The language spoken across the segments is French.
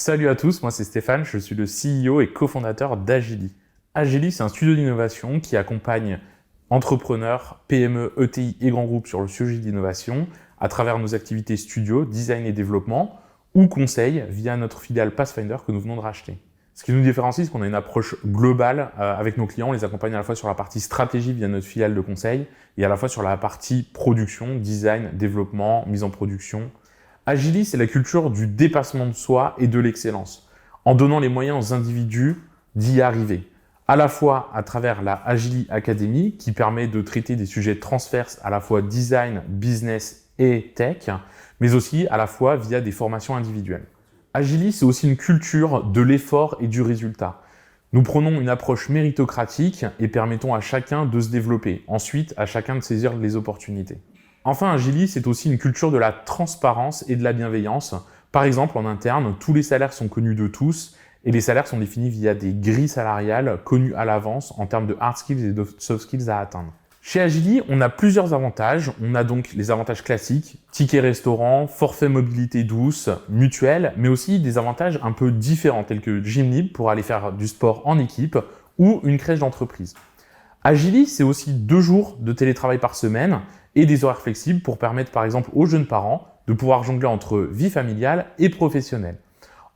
Salut à tous, moi c'est Stéphane, je suis le CEO et cofondateur d'Agili. Agili, c'est un studio d'innovation qui accompagne entrepreneurs, PME, ETI et grands groupes sur le sujet d'innovation à travers nos activités studio, design et développement ou conseil via notre filiale Pathfinder que nous venons de racheter. Ce qui nous différencie, c'est qu'on a une approche globale avec nos clients. On les accompagne à la fois sur la partie stratégie via notre filiale de conseil et à la fois sur la partie production, design, développement, mise en production. Agili, c'est la culture du dépassement de soi et de l'excellence, en donnant les moyens aux individus d'y arriver, à la fois à travers la Agili Academy, qui permet de traiter des sujets transverses à la fois design, business et tech, mais aussi à la fois via des formations individuelles. Agili, c'est aussi une culture de l'effort et du résultat. Nous prenons une approche méritocratique et permettons à chacun de se développer, ensuite à chacun de saisir les opportunités. Enfin, Agili, c'est aussi une culture de la transparence et de la bienveillance. Par exemple, en interne, tous les salaires sont connus de tous et les salaires sont définis via des grilles salariales connues à l'avance en termes de hard skills et de soft skills à atteindre. Chez Agili, on a plusieurs avantages. On a donc les avantages classiques, tickets restaurant, forfait mobilité douce, mutuelle, mais aussi des avantages un peu différents tels que gym libre pour aller faire du sport en équipe ou une crèche d'entreprise. Agili, c'est aussi 2 jours de télétravail par semaine et des horaires flexibles pour permettre par exemple aux jeunes parents de pouvoir jongler entre vie familiale et professionnelle.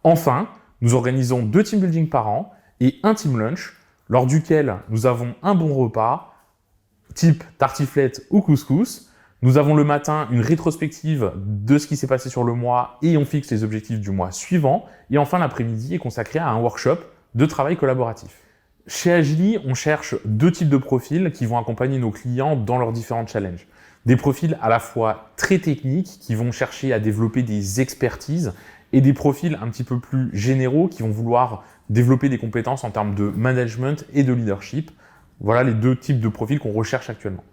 Enfin, nous organisons 2 team building par an et un team lunch lors duquel nous avons un bon repas type tartiflette ou couscous. Nous avons le matin une rétrospective de ce qui s'est passé sur le mois et on fixe les objectifs du mois suivant. Et enfin, l'après-midi est consacré à un workshop de travail collaboratif. Chez Agili, on cherche 2 types de profils qui vont accompagner nos clients dans leurs différents challenges. Des profils à la fois très techniques qui vont chercher à développer des expertises et des profils un petit peu plus généraux qui vont vouloir développer des compétences en termes de management et de leadership. Voilà les 2 types de profils qu'on recherche actuellement.